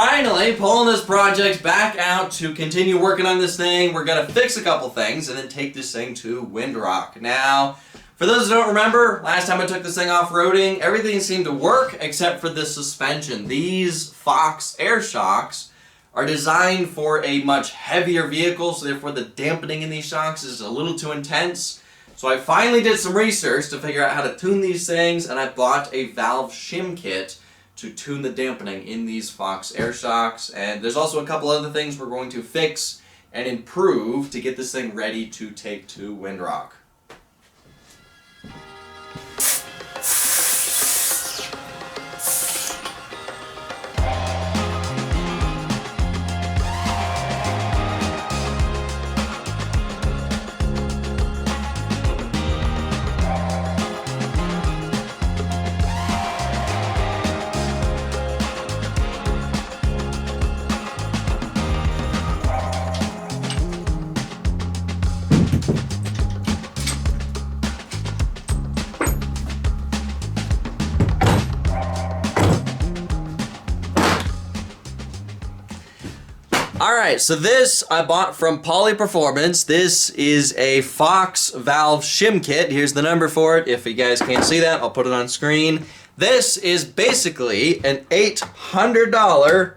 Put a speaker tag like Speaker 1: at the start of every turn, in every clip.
Speaker 1: finally pulling this project back out to continue working on this thing. We're going to fix a couple things and then take this thing to Windrock. Now, for those who don't remember, last time I took this thing off-roading, everything seemed to work except for the suspension. These Fox air shocks are designed for a much heavier vehicle, so therefore the dampening in these shocks is a little too intense. So I finally did some research to figure out how to tune these things, and I bought a valve shim kit to tune the dampening in these Fox air shocks. And there's also a couple other things we're going to fix and improve to get this thing ready to take to Windrock. Alright, so this I bought from Poly Performance. This is a Fox valve shim kit. Here's the number for it. If you guys can't see that, I'll put it on screen. This is basically an $800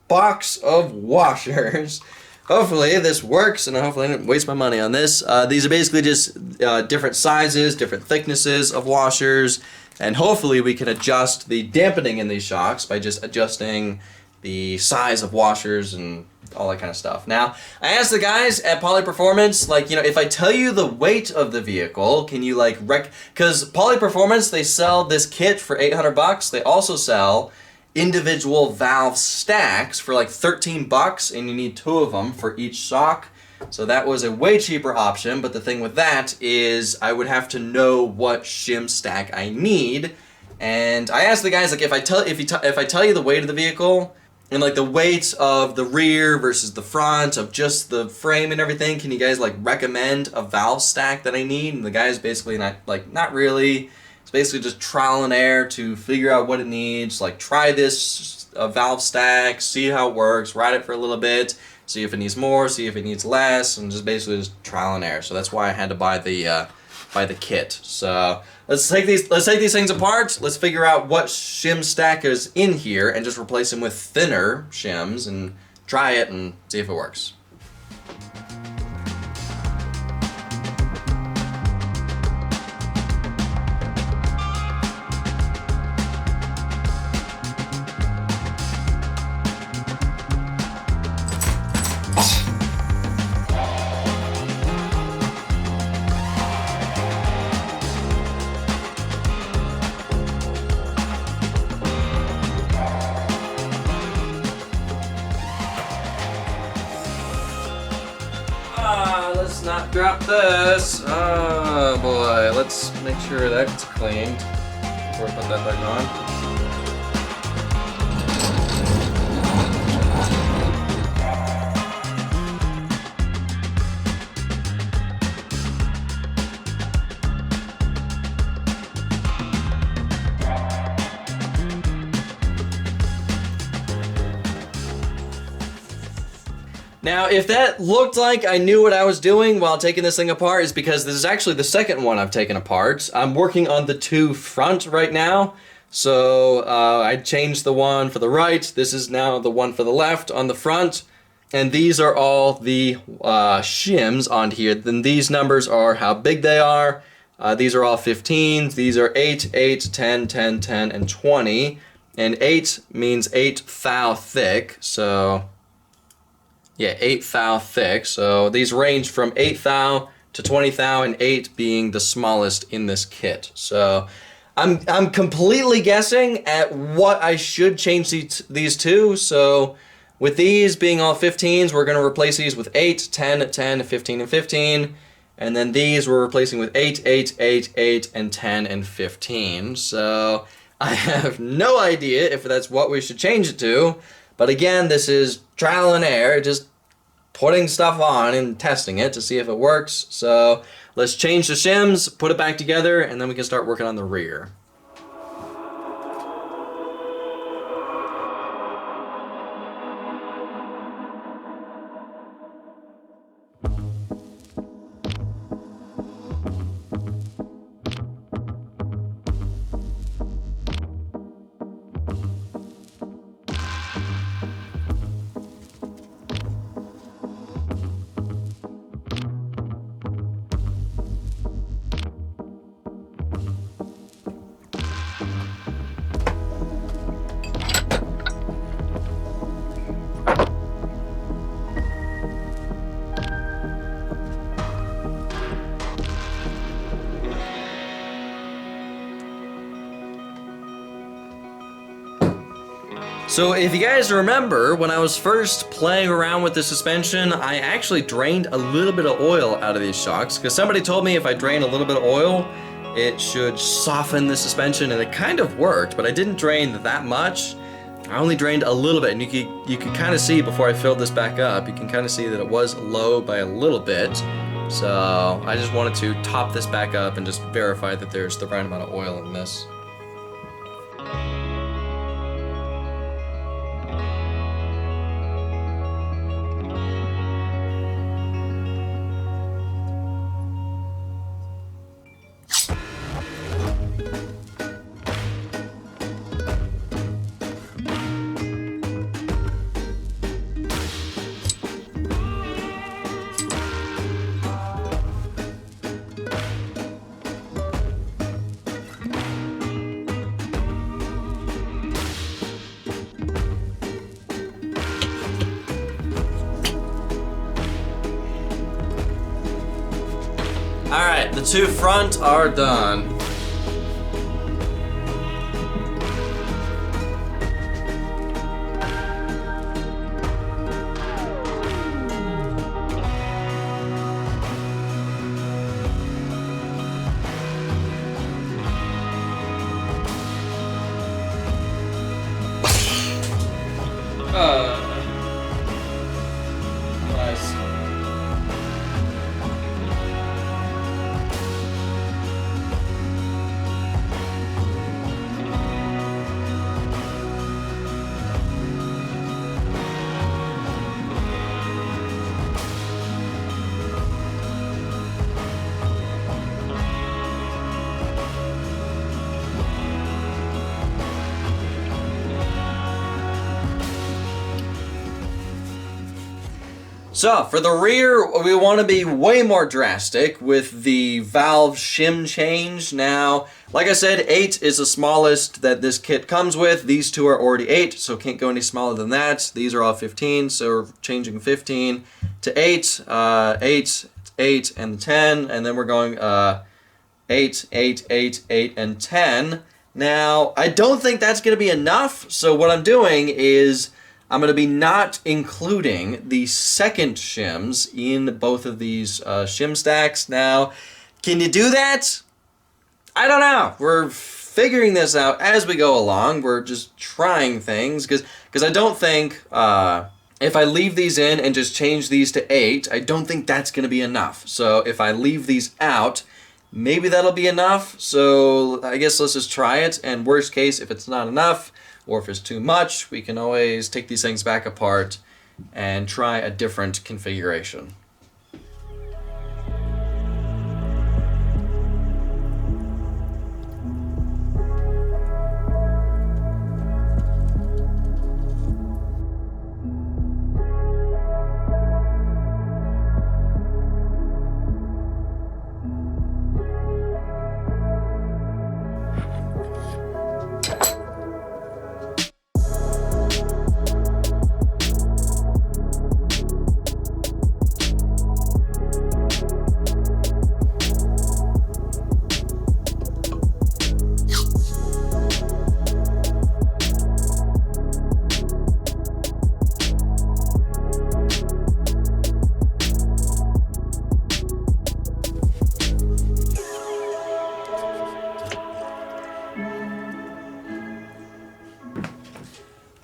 Speaker 1: box of washers. Hopefully this works, and hopefully I didn't waste my money on this. These are basically just different sizes, different thicknesses of washers, and hopefully we can adjust the dampening in these shocks by just adjusting the size of washers and all that kind of stuff. Now, I asked the guys at Poly Performance, like, you know, if I tell you the weight of the vehicle, can you like because Poly Performance, they sell this kit for 800 bucks. They also sell individual valve stacks for like 13 bucks, and you need 2 of them for each shock. So that was a way cheaper option, but the thing with that is I would have to know what shim stack I need. And I asked the guys, like, if I tell you the weight of the vehicle, and like the weight of the rear versus the front of just the frame and everything, can you guys like recommend a valve stack that I need? And the guys basically not really. It's basically just trial and error to figure out what it needs. Like, try this valve stack, see how it works, ride it for a little bit, see if it needs more, see if it needs less, and just basically just trial and error. So that's why I had to buy the kit. So let's take these things apart. Let's figure out what shim stack is in here and just replace them with thinner shims and try it and see if it works. Let's not drop this. Oh boy, let's make sure that's cleaned before we put that back on. Now, if that looked like I knew what I was doing while taking this thing apart, it's because this is actually the second one I've taken apart. I'm working on the 2 front right now. So I changed the one for the right. This is now the one for the left on the front. And these are all the shims on here. Then these numbers are how big they are. These are all 15s. These are 8, 8, 10, 10, 10, and 20. And 8 means 8 thou thick. So yeah, 8 thou thick. So these range from 8 thou to 20 thou, and 8 being the smallest in this kit. So I'm completely guessing at what I should change these to. So with these being all 15s, we're going to replace these with 8, 10, 10, 15, and 15. And then these we're replacing with 8, 8, 8, 8, and 10, and 15. So I have no idea if that's what we should change it to. But again, this is trial and error, just putting stuff on and testing it to see if it works. So let's change the shims, put it back together, and then we can start working on the rear. So if you guys remember, when I was first playing around with the suspension, I actually drained a little bit of oil out of these shocks, because somebody told me if I drain a little bit of oil, it should soften the suspension, and it kind of worked, but I didn't drain that much. I only drained a little bit, and you could kind of see before I filled this back up, you can kind of see that it was low by a little bit. So I just wanted to top this back up and just verify that there's the right amount of oil in this. Alright, the two front are done. Nice. So, for the rear, we want to be way more drastic with the valve shim change. Now, like I said, 8 is the smallest that this kit comes with. These two are already 8, so can't go any smaller than that. These are all 15, so we're changing 15 to 8, 8, 8, and 10, and then we're going 8, 8, 8, 8, and 10. Now, I don't think that's going to be enough, so what I'm doing is I'm going to be not including the second shims in both of these shim stacks. Now, can you do that? I don't know. We're figuring this out as we go along. We're just trying things because I don't think if I leave these in and just change these to 8, I don't think that's going to be enough. So if I leave these out, maybe that'll be enough. So I guess let's just try it. And worst case, if it's not enough, or if it's too much, we can always take these things back apart and try a different configuration.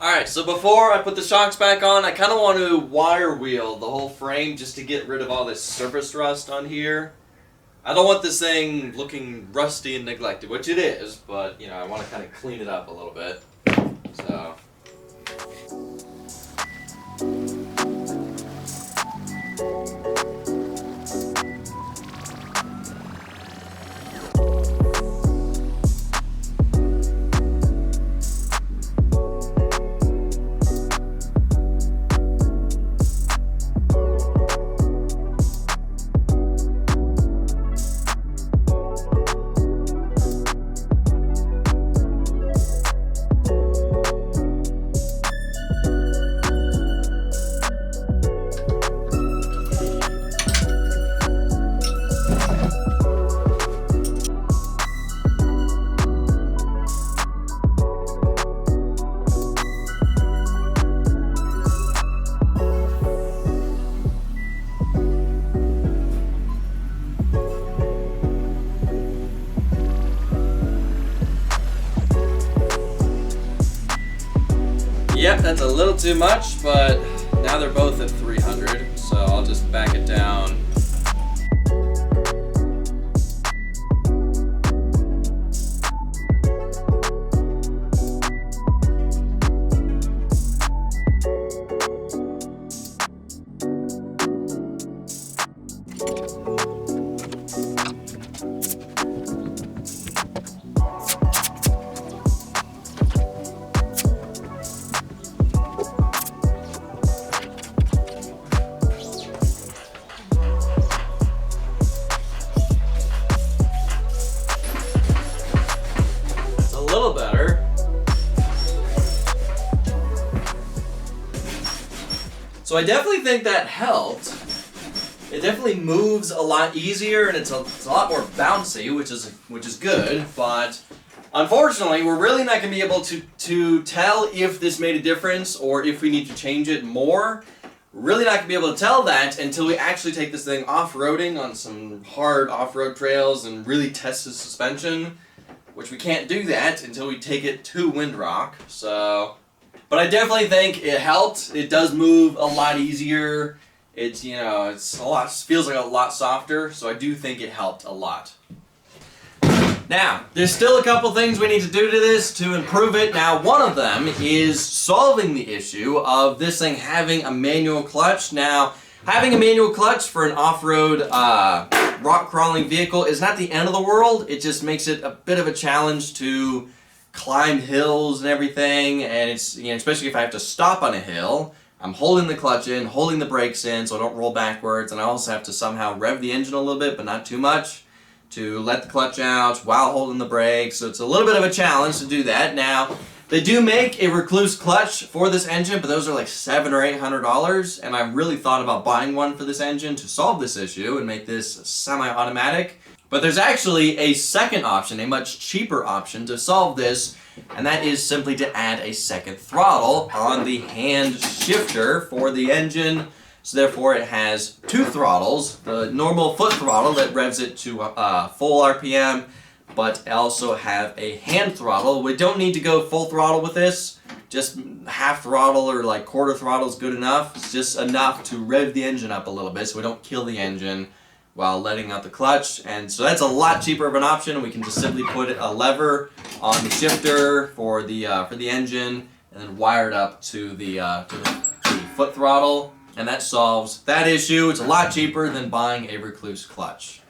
Speaker 1: Alright, so before I put the shocks back on, I kind of want to wire wheel the whole frame just to get rid of all this surface rust on here. I don't want this thing looking rusty and neglected, which it is, but, you know, I want to kind of clean it up a little bit. So... that's a little too much, but now they're both at 300, so I'll just back it down. Better. So I definitely think that helped. It definitely moves a lot easier and it's a lot more bouncy, which is good, but unfortunately we're really not going to be able to tell if this made a difference or if we need to change it more. We're really not going to be able to tell that until we actually take this thing off-roading on some hard off-road trails and really test the suspension. Which we can't do that until we take it to Windrock, so... But I definitely think it helped. It does move a lot easier. It's, you know, feels like a lot softer, so I do think it helped a lot. Now, there's still a couple things we need to do to this to improve it. Now, one of them is solving the issue of this thing having a manual clutch. Now, having a manual clutch for an off-road rock crawling vehicle is not the end of the world. It just makes it a bit of a challenge to climb hills and everything, and it's, you know, especially if I have to stop on a hill, I'm holding the clutch in, holding the brakes in so I don't roll backwards, and I also have to somehow rev the engine a little bit, but not too much, to let the clutch out while holding the brakes. So it's a little bit of a challenge to do that. Now, they do make a recluse clutch for this engine, but those are like $700 or $800, and I really thought about buying one for this engine to solve this issue and make this semi-automatic. But there's actually a second option, a much cheaper option to solve this, and that is simply to add a second throttle on the hand shifter for the engine. So therefore it has two throttles, the normal foot throttle that revs it to full RPM, but also have a hand throttle. We don't need to go full throttle with this. Just half throttle or like quarter throttle is good enough. It's just enough to rev the engine up a little bit so we don't kill the engine while letting out the clutch. And so that's a lot cheaper of an option. We can just simply put a lever on the shifter for the engine and then wire it up to the foot throttle. And that solves that issue. It's a lot cheaper than buying a recluse clutch.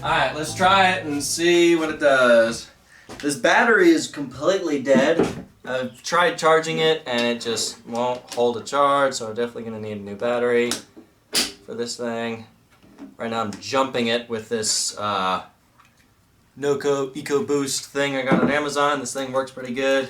Speaker 1: Alright, let's try it and see what it does. This battery is completely dead. I've tried charging it and it just won't hold a charge, so I'm definitely going to need a new battery for this thing. Right now I'm jumping it with this Noco EcoBoost thing I got on Amazon. This thing works pretty good.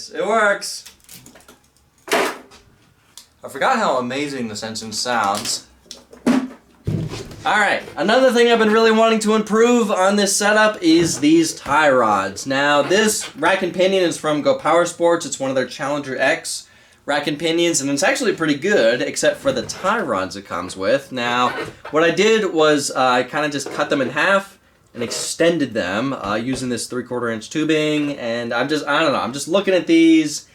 Speaker 1: guys. It works. I forgot how amazing this engine sounds. Alright, another thing I've been really wanting to improve on this setup is these tie rods. Now, this rack and pinion is from Go Power Sports. It's one of their Challenger X rack and pinions, and it's actually pretty good, except for the tie rods it comes with. Now, what I did was I kind of just cut them in half and extended them using this 3/4 inch tubing, and I don't know, I'm just looking at these,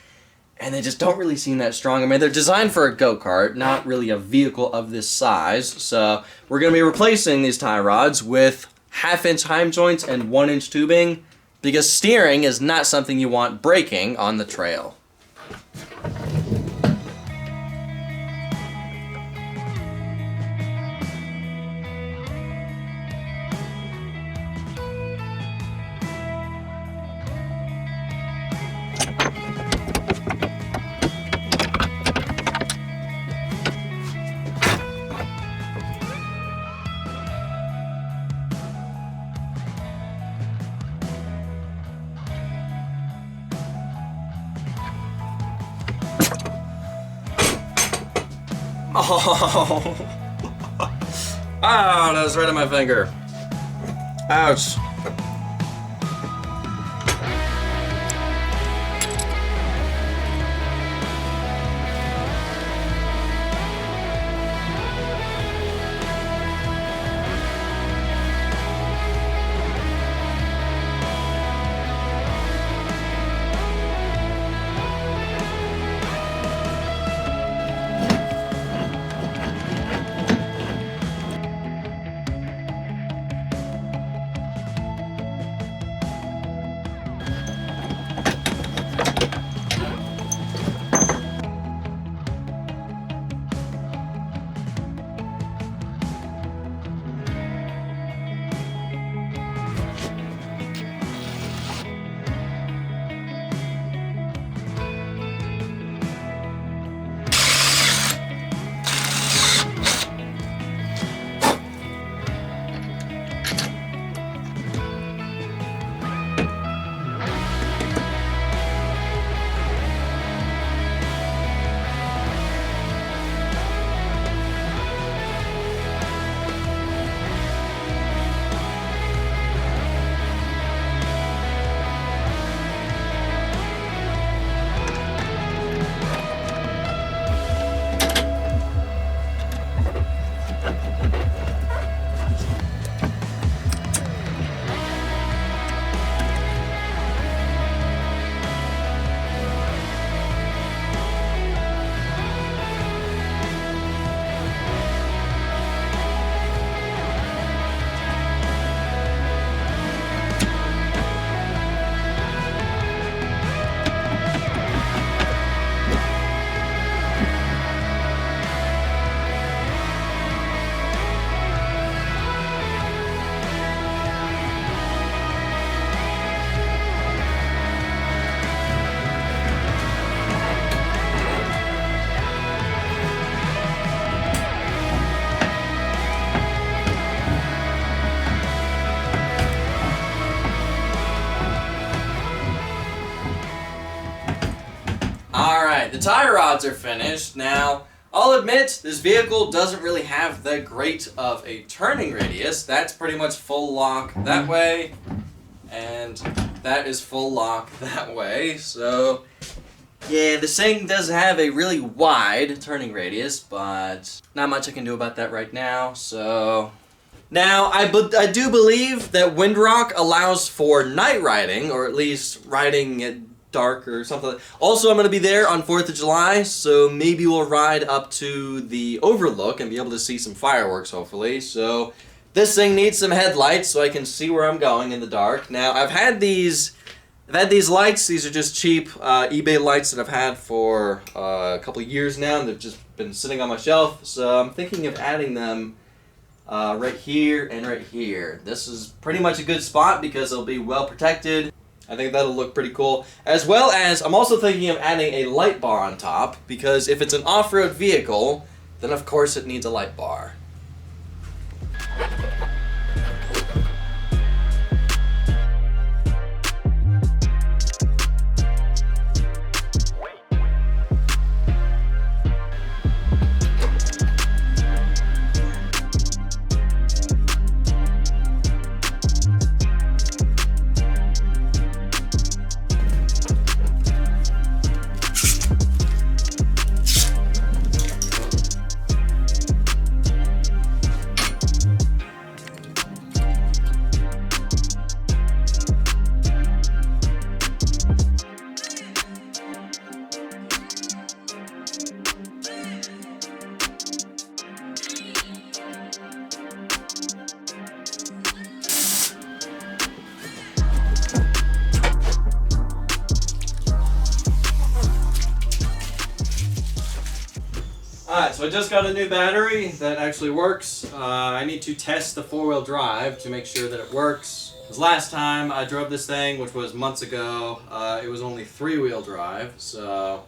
Speaker 1: and they just don't really seem that strong. I mean, they're designed for a go-kart, not really a vehicle of this size. So we're going to be replacing these tie rods with 1/2 inch heim joints and 1 inch tubing, because steering is not something you want breaking on the trail. Oh, ah, that was right on my finger. Ouch. Alright, the tie rods are finished. Now, I'll admit, this vehicle doesn't really have that great of a turning radius. That's pretty much full lock that way, and that is full lock that way. So, yeah, this thing does have a really wide turning radius, but not much I can do about that right now, so... Now, I do believe that Windrock allows for night riding, or at least riding at dark or something. Also, I'm going to be there on 4th of July, so maybe we'll ride up to the overlook and be able to see some fireworks, hopefully. So, this thing needs some headlights so I can see where I'm going in the dark. Now, I've had these lights. These are just cheap eBay lights that I've had for a couple of years now, and they've just been sitting on my shelf. So, I'm thinking of adding them right here and right here. This is pretty much a good spot because it'll be well protected. I think that'll look pretty cool. As well as, I'm also thinking of adding a light bar on top, because if it's an off-road vehicle, then of course it needs a light bar. Alright, so I just got a new battery that actually works. I need to test the 4-wheel drive to make sure that it works. Because last time I drove this thing, which was months ago, it was only 3-wheel drive, so...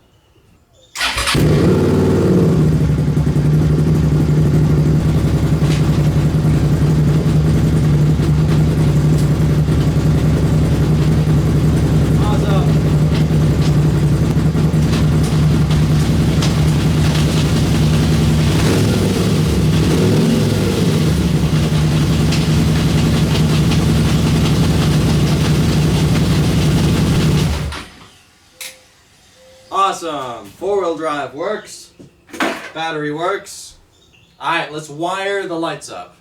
Speaker 1: Awesome! 4-wheel drive works. Battery works. Alright, let's wire the lights up.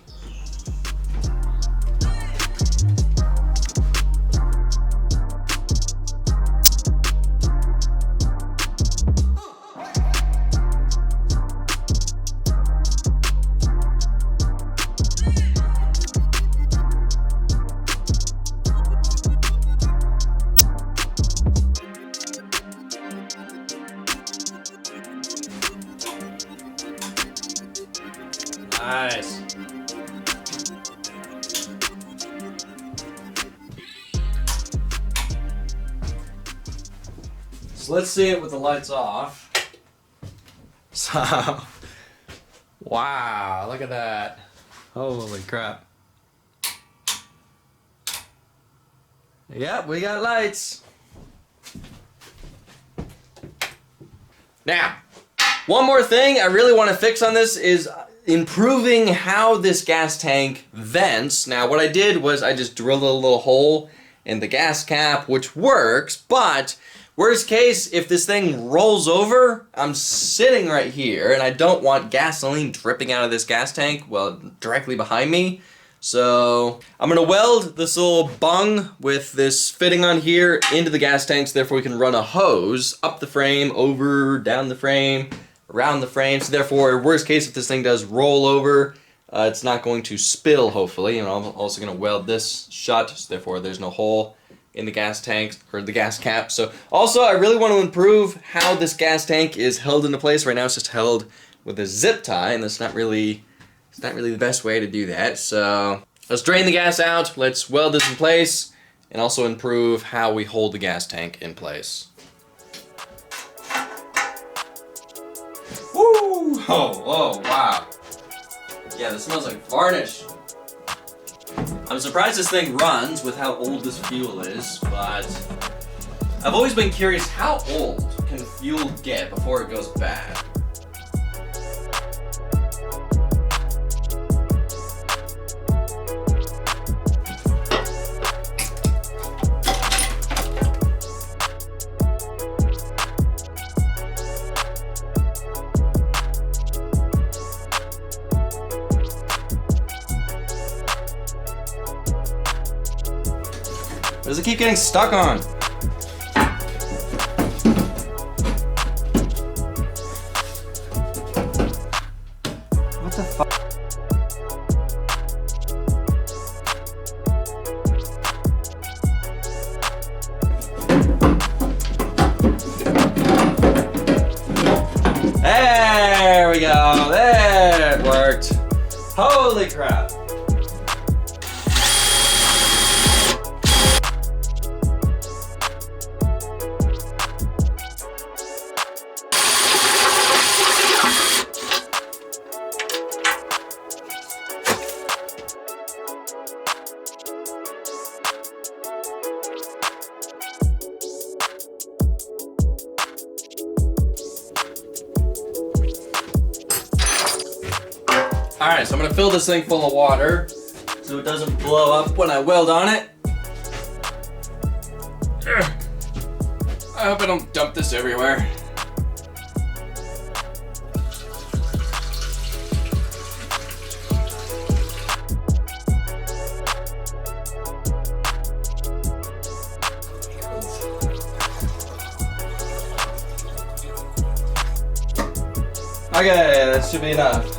Speaker 1: Nice. So let's see it with the lights off. So, wow, look at that. Holy crap. Yep, we got lights. Now, one more thing I really want to fix on this is improving how this gas tank vents. Now what I did was I just drilled a little hole in the gas cap, which works, but worst case, if this thing rolls over, I'm sitting right here and I don't want gasoline dripping out of this gas tank, well, directly behind me. So I'm gonna weld this little bung with this fitting on here into the gas tank, so therefore we can run a hose up the frame, over, down the frame, around the frame, so therefore, worst case, if this thing does roll over, it's not going to spill, hopefully. And I'm also going to weld this shut, so therefore there's no hole in the gas tank, or the gas cap. So, also, I really want to improve how this gas tank is held into place. Right now, it's just held with a zip tie, and it's not really the best way to do that. So, let's drain the gas out, let's weld this in place, and also improve how we hold the gas tank in place. Woo! Oh, wow. Yeah, this smells like varnish. I'm surprised this thing runs with how old this fuel is, but I've always been curious, how old can fuel get before it goes bad? What does it keep getting stuck on? What the fuck? There we go. There it worked. Holy crap. Alright, so I'm gonna fill this thing full of water so it doesn't blow up when I weld on it. I hope I don't dump this everywhere. Okay, that should be enough.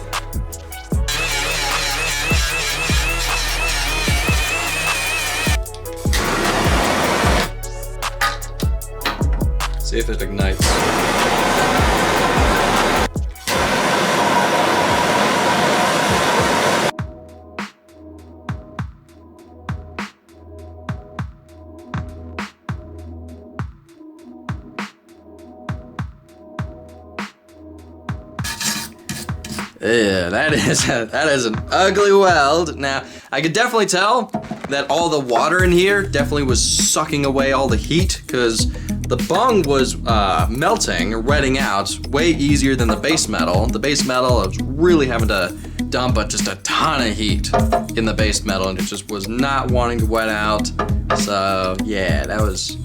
Speaker 1: See if it ignites. Yeah, that is an ugly weld. Now, I could definitely tell that all the water in here definitely was sucking away all the heat, because the bung was melting or wetting out way easier than the base metal. The base metal, I was really having to dump just a ton of heat in the base metal, and it just was not wanting to wet out. So yeah, that was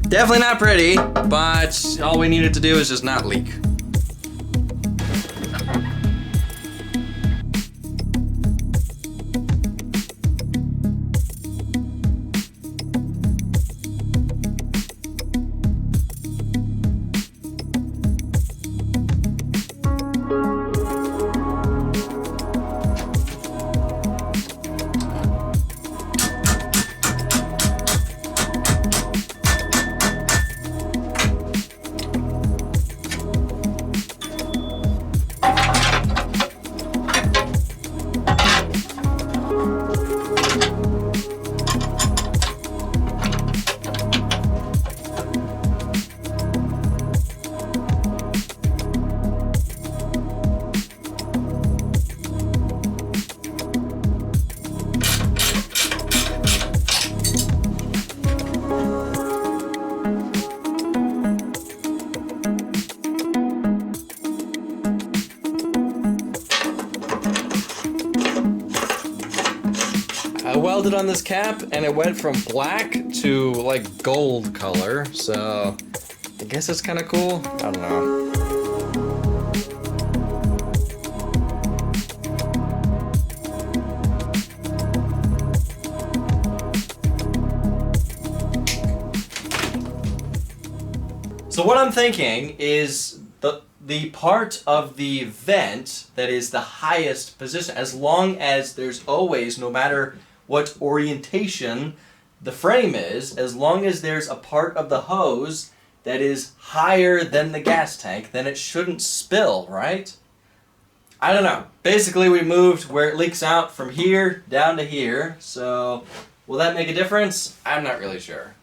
Speaker 1: definitely not pretty, but all we needed to do is just not leak. I welded on this cap and it went from black to like gold color, so I guess it's kind of cool. I don't know. So what I'm thinking is the part of the vent that is the highest position, as long as there's always, no matter what orientation the frame is, as long as there's a part of the hose that is higher than the gas tank, then it shouldn't spill, right? I don't know. Basically, we moved where it leaks out from here down to here, so will that make a difference? I'm not really sure.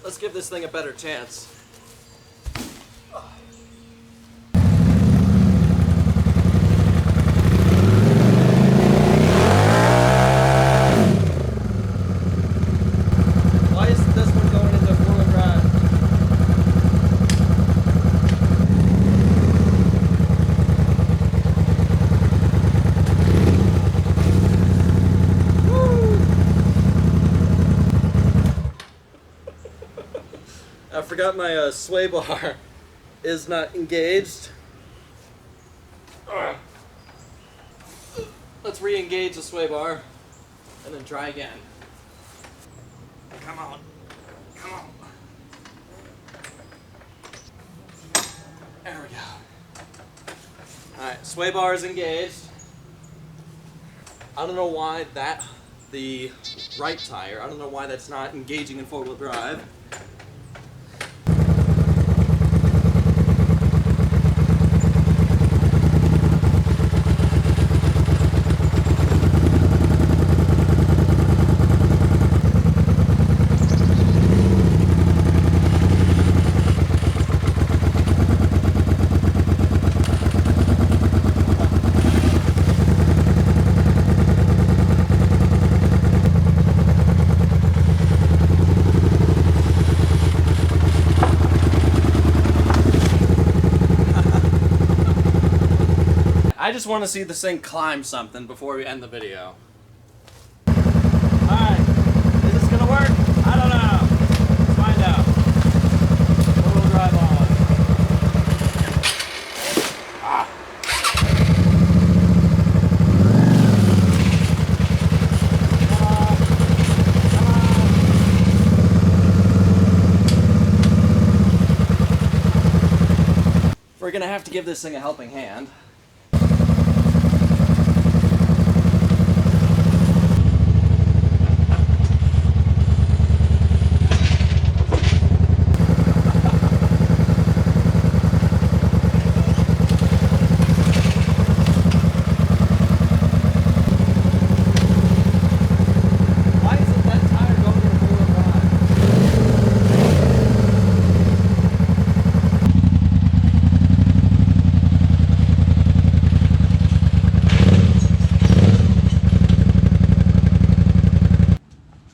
Speaker 1: Let's give this thing a better chance. Why isn't this one going into four-wheel drive? I forgot my sway bar is not engaged. Let's re-engage the sway bar and then try again. Come on. Come on. There we go. Alright, sway bar is engaged. I don't know why the right tire, I don't know why that's not engaging in four-wheel drive. I just want to see this thing climb something before we end the video. Alright, is this gonna work? I don't know. Let's find out. Four-wheel drive on. gonna have to give this thing a helping hand.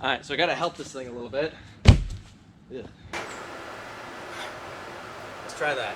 Speaker 1: Alright, so I gotta help this thing a little bit. Ugh. Let's try that.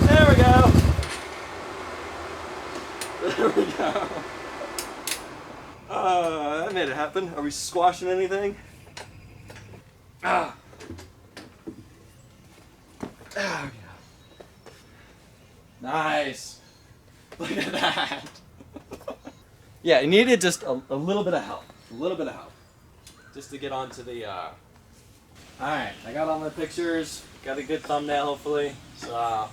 Speaker 1: There we go. That made it happen. Are we squashing anything? Ah. There we go. Nice. Look at that. Yeah, it needed just a little bit of help. A little bit of help. Just to get onto the, Alright, I got all my pictures. Got a good thumbnail, hopefully. So,